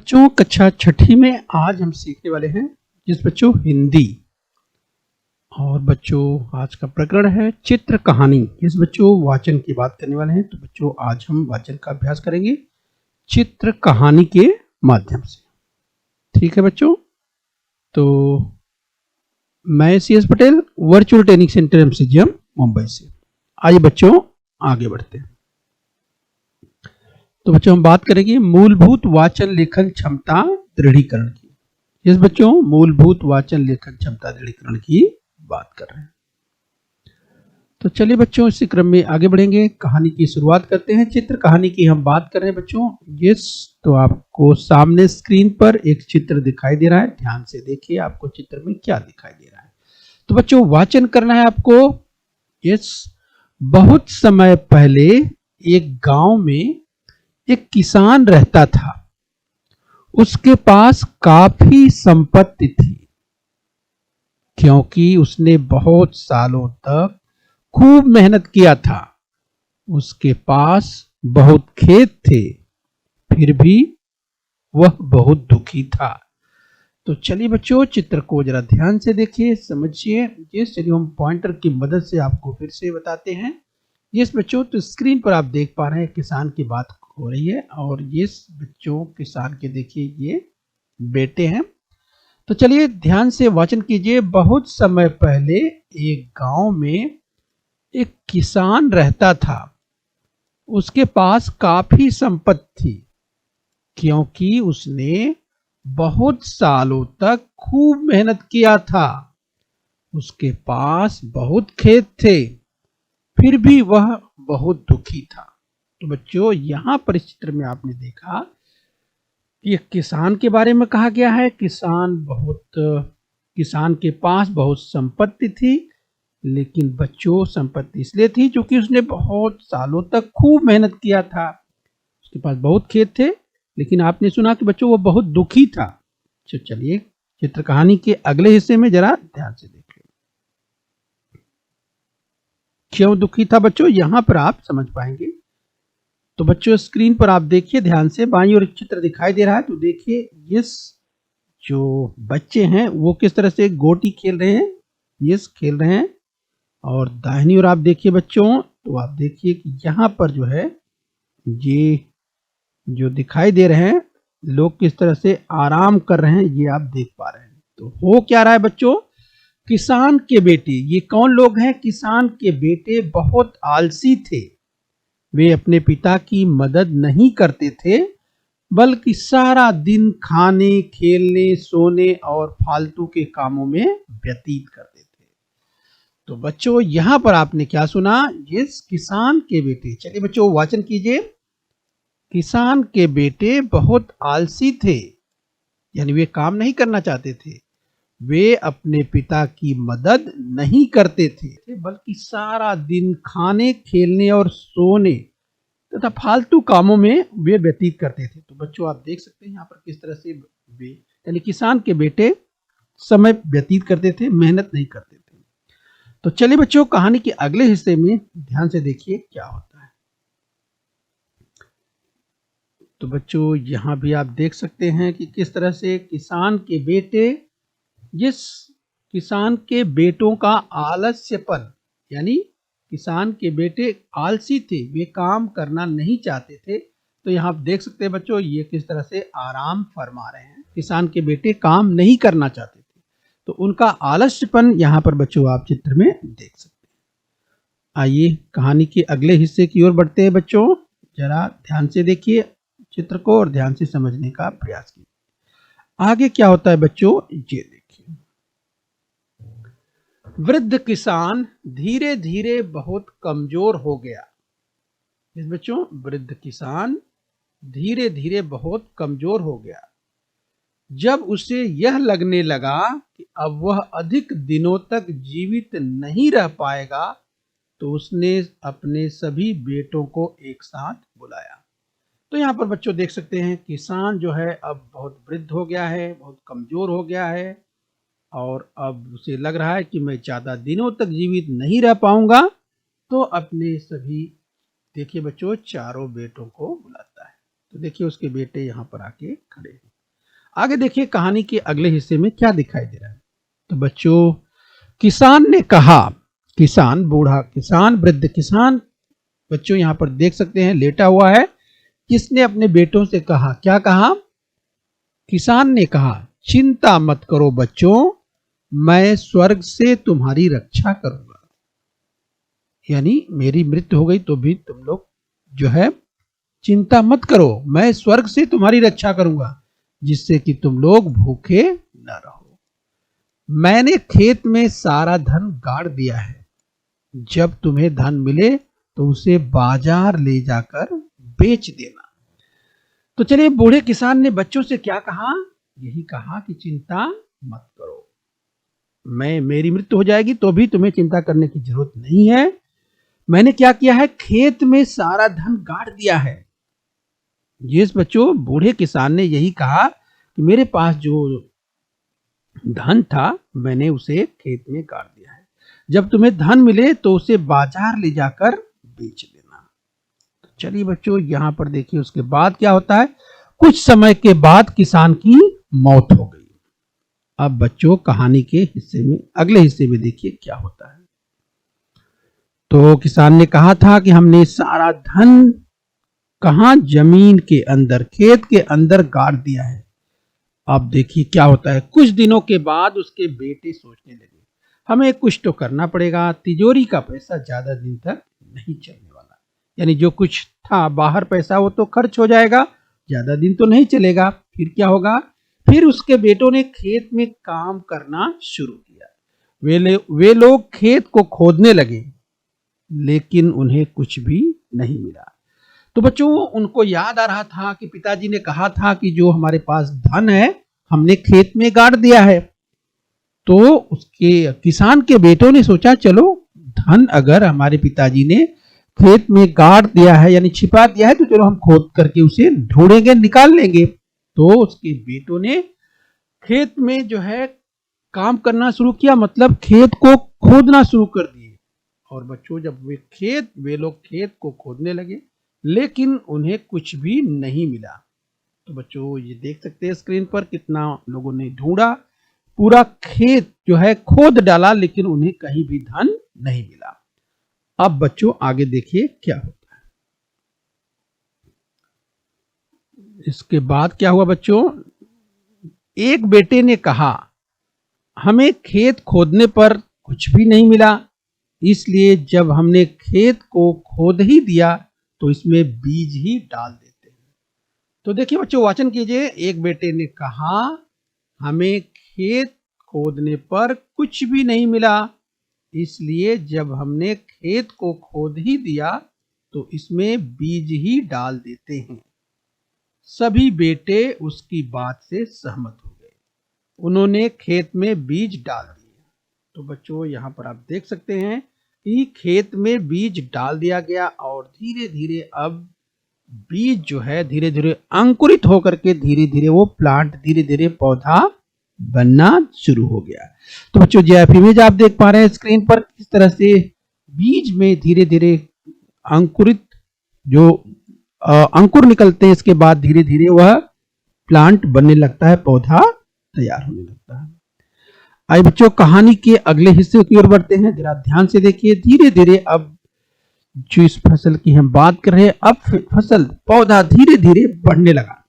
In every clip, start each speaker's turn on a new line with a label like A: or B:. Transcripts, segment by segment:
A: बच्चों कक्षा छठी में आज हम सीखने वाले हैं बच्चों हिंदी। और बच्चों आज का प्रकरण है चित्र कहानी। बच्चों वाचन की बात करने वाले हैं। तो बच्चों आज हम वाचन का अभ्यास करेंगे चित्र कहानी के माध्यम से। ठीक है बच्चों, तो मैं CS Patel, virtual training centre MCGM Mumbai से। आइए बच्चों आगे बढ़ते हैं। तो बच्चों हम बात करेंगे मूलभूत वाचन लेखन क्षमता दृढ़ीकरण की। बच्चों मूलभूत वाचन लेखन क्षमता दृढ़ीकरण की बात कर रहे हैं। तो चलिए बच्चों इसी क्रम में आगे बढ़ेंगे। कहानी की शुरुआत करते हैं। चित्र कहानी की हम बात कर रहे हैं बच्चों। तो आपको सामने स्क्रीन पर एक चित्र दिखाई दे रहा है, ध्यान से देखिए आपको चित्र में क्या दिखाई दे रहा है। तो बच्चों वाचन करना है आपको। बहुत समय पहले एक गांव में एक किसान रहता था। उसके पास काफी संपत्ति थी, क्योंकि उसने बहुत सालों तक खूब मेहनत किया था। उसके पास बहुत खेत थे, फिर भी वह बहुत दुखी था। तो चलिए बच्चों चित्र को जरा ध्यान से देखिए, समझिए। चलिए हम पॉइंटर की मदद से आपको फिर से बताते हैं। बच्चों तो स्क्रीन पर आप देख पा रहे हैं किसान की बात हो रही है, और ये बच्चों किसान के देखिए ये बेटे हैं। तो चलिए ध्यान से वाचन कीजिए। बहुत समय पहले एक गांव में एक किसान रहता था। उसके पास काफी संपत्ति थी, क्योंकि उसने बहुत सालों तक खूब मेहनत किया था। उसके पास बहुत खेत थे, फिर भी वह बहुत दुखी था। तो बच्चों यहाँ पर इस चित्र में आपने देखा कि किसान के बारे में कहा गया है। किसान के पास बहुत संपत्ति थी, लेकिन बच्चों संपत्ति इसलिए थी क्योंकि उसने बहुत सालों तक खूब मेहनत किया था। उसके पास बहुत खेत थे, लेकिन आपने सुना कि बच्चों वो बहुत दुखी था। चलिए चित्र कहानी के अगले हिस्से में जरा ध्यान से देखिए क्यों दुखी था बच्चों, यहां पर आप समझ पाएंगे। तो बच्चों स्क्रीन पर आप देखिए ध्यान से, बाईं ओर चित्र दिखाई दे रहा है। तो देखिए जो बच्चे हैं वो किस तरह से गोटी खेल रहे हैं, खेल रहे हैं। और दाहिनी ओर आप देखिए बच्चों, तो आप देखिए कि यहाँ पर जो है ये जो दिखाई दे रहे हैं लोग किस तरह से आराम कर रहे हैं, ये आप देख पा रहे हैं। तो हो क्या रहा है बच्चों, किसान के बेटे, ये कौन लोग हैं? किसान के बेटे बहुत आलसी थे। वे अपने पिता की मदद नहीं करते थे, बल्कि सारा दिन खाने, खेलने, सोने और फालतू के कामों में व्यतीत करते थे। तो बच्चों यहां पर आपने क्या सुना, किसान के बेटे। चलिए बच्चों वाचन कीजिए। किसान के बेटे बहुत आलसी थे, यानी वे काम नहीं करना चाहते थे। वे अपने पिता की मदद नहीं करते थे, बल्कि सारा दिन खाने, खेलने और सोने तथा फालतू कामों में वे व्यतीत करते थे। तो बच्चों आप देख सकते हैं यहाँ पर किस तरह से वे यानी किसान के बेटे समय व्यतीत करते थे, मेहनत नहीं करते थे। तो चलिए बच्चों कहानी के अगले हिस्से में ध्यान से देखिए क्या होता है। तो बच्चों यहाँ भी आप देख सकते हैं कि किस तरह से किसान के बेटे, किसान के बेटों का आलस्यपन, यानी किसान के बेटे आलसी थे, वे काम करना नहीं चाहते थे। तो यहाँ आप देख सकते हैं बच्चों ये किस तरह से आराम फरमा रहे हैं। किसान के बेटे काम नहीं करना चाहते थे, तो उनका आलस्यपन यहाँ पर बच्चों आप चित्र में देख सकते हैं। आइए कहानी के अगले हिस्से की ओर बढ़ते हैं बच्चों। जरा ध्यान से देखिए चित्र को और ध्यान से समझने का प्रयास कीजिए। आगे क्या होता है बच्चों, ये देखिए। वृद्ध किसान धीरे धीरे बहुत कमजोर हो गया। बच्चों वृद्ध किसान धीरे धीरे बहुत कमजोर हो गया। जब उसे यह लगने लगा कि अब वह अधिक दिनों तक जीवित नहीं रह पाएगा, तो उसने अपने सभी बेटों को एक साथ बुलाया। तो यहाँ पर बच्चों देख सकते हैं किसान जो है अब बहुत वृद्ध हो गया है, बहुत कमजोर हो गया है, और अब उसे लग रहा है कि मैं ज्यादा दिनों तक जीवित नहीं रह पाऊंगा। तो अपने सभी देखिए बच्चों चारों बेटों को बुलाता है। तो देखिए उसके बेटे यहाँ पर आके खड़े हैं। आगे देखिए कहानी के अगले हिस्से में क्या दिखाई दे रहा है। तो बच्चों, किसान ने कहा, किसान, बूढ़ा किसान, वृद्ध किसान, बच्चों यहां पर देख सकते हैं लेटा हुआ है। किसने अपने बेटों से कहा, क्या कहा? किसान ने कहा, चिंता मत करो बच्चों, मैं स्वर्ग से तुम्हारी रक्षा करूंगा। यानी मेरी मृत्यु हो गई तो भी तुम लोग जो है चिंता मत करो, मैं स्वर्ग से तुम्हारी रक्षा करूंगा, जिससे कि तुम लोग भूखे न रहो। मैंने खेत में सारा धन गाड़ दिया है, जब तुम्हें धन मिले तो उसे बाजार ले जाकर बेच देना। तो चलिए, बूढ़े किसान ने बच्चों से क्या कहा? यही कहा कि चिंता मत करो, मेरी मृत्यु हो जाएगी तो भी तुम्हें चिंता करने की जरूरत नहीं है। मैंने क्या किया है? खेत में सारा धन गाड़ दिया है। जिस बच्चों, बूढ़े किसान ने यही कहा कि मेरे पास जो धन था मैंने उसे खेत में गाड़ दिया है, जब तुम्हें धन मिले तो उसे बाजार ले जाकर बेच देना। तो चलिए बच्चों, यहां पर देखिए उसके बाद क्या होता है। कुछ समय के बाद किसान की मौत हो गई। अब बच्चों कहानी के हिस्से में, अगले हिस्से में देखिए क्या होता है। तो किसान ने कहा था कि हमने सारा धन कहां? जमीन के अंदर, खेत के अंदर गाड़ दिया है। अब देखिए क्या होता है। कुछ दिनों के बाद उसके बेटे सोचने लगे, हमें कुछ तो करना पड़ेगा, तिजोरी का पैसा ज्यादा दिन तक नहीं चलने वाला। यानी जो कुछ था बाहर पैसा वो तो खर्च हो जाएगा, ज्यादा दिन तो नहीं चलेगा। फिर क्या होगा? फिर उसके बेटों ने खेत में काम करना शुरू किया। वे लोग खेत को खोदने लगे, लेकिन उन्हें कुछ भी नहीं मिला। तो बच्चों, उनको याद आ रहा था कि पिताजी ने कहा था कि जो हमारे पास धन है हमने खेत में गाड़ दिया है। तो उसके किसान के बेटों ने सोचा, चलो धन अगर हमारे पिताजी ने खेत में गाड़ दिया है यानी छिपा दिया है, तो चलो हम खोद करके उसे ढूंढेंगे, निकाल लेंगे। तो उसके बेटों ने खेत में जो है काम करना शुरू किया, मतलब खेत को खोदना शुरू कर दिए। और बच्चों, जब वे लोग खेत को खोदने लगे, लेकिन उन्हें कुछ भी नहीं मिला। तो बच्चों ये देख सकते हैं स्क्रीन पर, कितना लोगों ने ढूंढा, पूरा खेत जो है खोद डाला, लेकिन उन्हें कहीं भी धन नहीं मिला। अब बच्चों आगे देखिए क्या होता है। इसके बाद क्या हुआ बच्चों? एक बेटे ने कहा, हमें खेत खोदने पर कुछ भी नहीं मिला, इसलिए जब हमने खेत को खोद ही दिया तो इसमें बीज ही डाल देते हैं। तो देखिए बच्चों, वाचन कीजिए। एक बेटे ने कहा, हमें खेत खोदने पर कुछ भी नहीं मिला, इसलिए जब हमने खेत को खोद ही दिया तो इसमें बीज ही डाल देते हैं। सभी बेटे उसकी बात से सहमत हो गए, उन्होंने खेत में बीज डाल दिए। तो बच्चों यहाँ पर आप देख सकते हैं कि खेत में बीज डाल दिया गया और धीरे धीरे अब बीज जो है धीरे धीरे अंकुरित होकर के धीरे धीरे वो प्लांट, धीरे धीरे पौधा बनना शुरू हो गया। तो बच्चों, जो इमेज आप देख पा रहे हैं स्क्रीन पर, किस तरह से बीज में धीरे धीरे अंकुरित जो अंकुर निकलते हैं, इसके बाद धीरे धीरे वह प्लांट बनने लगता है, पौधा तैयार होने लगता है। आइए बच्चों, कहानी के अगले हिस्से की ओर बढ़ते हैं। जरा ध्यान से देखिए। धीरे धीरे अब जो इस फसल की हम बात कर रहे हैं, अब फसल, पौधा धीरे धीरे बढ़ने लगा।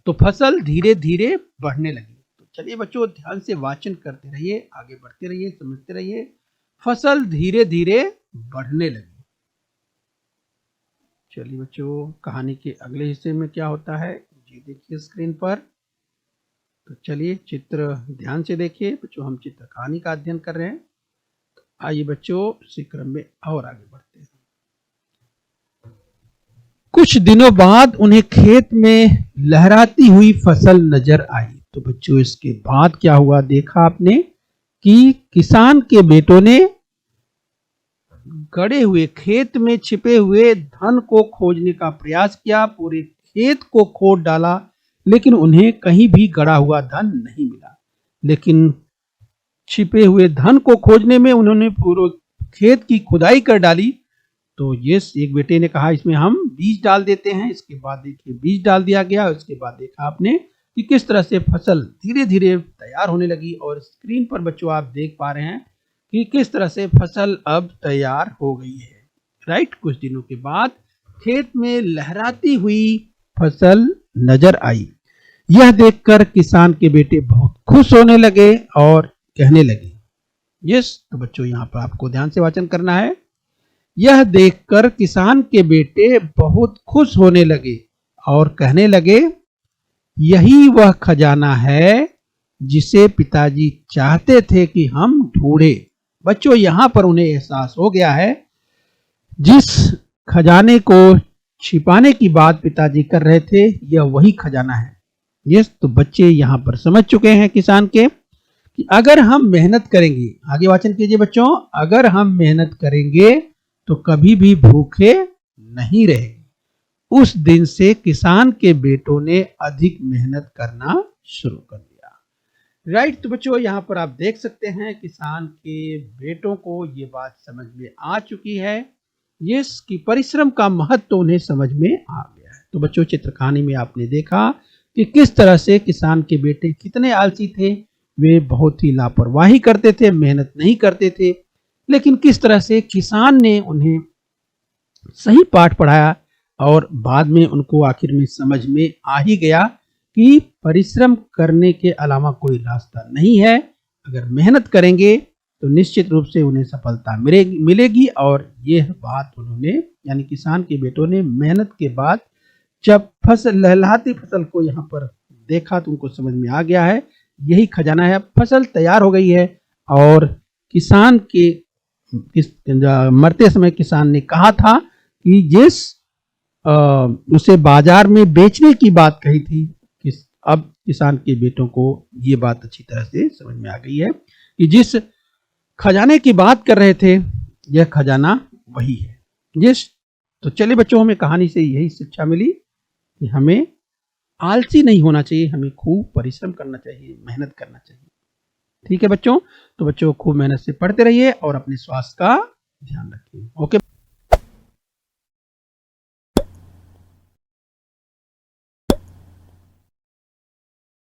A: तो फसल धीरे धीरे बढ़ने लगी। तो चलिए बच्चों, ध्यान से वाचन करते रहिए, आगे बढ़ते रहिए, समझते रहिए। फसल धीरे धीरे बढ़ने लगी। चलिए बच्चों, कहानी के अगले हिस्से में क्या होता है जी देखिए स्क्रीन पर। तो चलिए चित्र ध्यान से देखिए बच्चों, हम चित्र कहानी का अध्ययन कर रहे हैं। तो आइए बच्चों, इसी क्रम में और आगे बढ़ते हैं। कुछ दिनों बाद उन्हें खेत में लहराती हुई फसल नजर आई। तो बच्चों, इसके बाद क्या हुआ देखा आपने कि किसान के बेटों ने गड़े हुए खेत में छिपे हुए धन को खोजने का प्रयास किया, पूरे खेत को खोद डाला, लेकिन उन्हें कहीं भी गड़ा हुआ धन नहीं मिला। लेकिन छिपे हुए धन को खोजने में उन्होंने पूरे खेत की खुदाई कर डाली। तो ये एक बेटे ने कहा, इसमें हम बीज डाल देते हैं। इसके बाद देखिए बीज डाल दिया गया, उसके बाद देखा आपने कि किस तरह से फसल धीरे धीरे तैयार होने लगी। और स्क्रीन पर बच्चों आप देख पा रहे हैं कि किस तरह से फसल अब तैयार हो गई है। राइट, कुछ दिनों के बाद खेत में लहराती हुई फसल नजर आई। यह देखकर किसान के बेटे बहुत खुश होने लगे और कहने लगे, यस, तो बच्चों यहाँ पर आपको ध्यान से वाचन करना है। यह देखकर किसान के बेटे बहुत खुश होने लगे और कहने लगे, यही वह खजाना है जिसे पिताजी चाहते थे कि हम ढूंढे। बच्चों यहाँ पर उन्हें एहसास हो गया है, जिस खजाने को छिपाने की बात पिताजी कर रहे थे, यह वही खजाना है। यस, तो बच्चे यहाँ पर समझ चुके हैं किसान के कि अगर हम मेहनत करेंगे, आगे वाचन कीजिए बच्चों, अगर हम मेहनत करेंगे तो कभी भी भूखे नहीं रहेंगे। उस दिन से किसान के बेटों ने अधिक मेहनत करना शुरू कर दिया। राइट, तो बच्चों यहाँ पर आप देख सकते हैं किसान के बेटों को ये बात समझ में आ चुकी है, ये कि परिश्रम का महत्व उन्हें समझ में आ गया है। तो बच्चों चित्र कहानी में आपने देखा कि किस तरह से किसान के बेटे कितने आलसी थे, वे बहुत ही लापरवाही करते थे, मेहनत नहीं करते थे, लेकिन किस तरह से किसान ने उन्हें सही पाठ पढ़ाया और बाद में उनको आखिर में समझ में आ ही गया कि परिश्रम करने के अलावा कोई रास्ता नहीं है। अगर मेहनत करेंगे तो निश्चित रूप से उन्हें सफलता मिलेगी। और यह बात उन्होंने, यानी किसान के बेटों ने मेहनत के बाद जब फसल लहलहाती फसल को यहाँ पर देखा तो उनको समझ में आ गया है, यही खजाना है। फसल तैयार हो गई है और किसान के मरते समय किसान ने कहा था कि जिस उसे बाजार में बेचने की बात कही थी, अब किसान के बेटों को ये बात अच्छी तरह से समझ में आ गई है कि जिस खजाने की बात कर रहे थे, यह खजाना वही है। जिस तो चलिए बच्चों, हमें कहानी से यही शिक्षा मिली कि हमें आलसी नहीं होना चाहिए, हमें खूब परिश्रम करना चाहिए, मेहनत करना चाहिए। ठीक है बच्चों, तो बच्चों खूब मेहनत से पढ़ते रहिए और अपने स्वास्थ्य का ध्यान रखिए। ओके।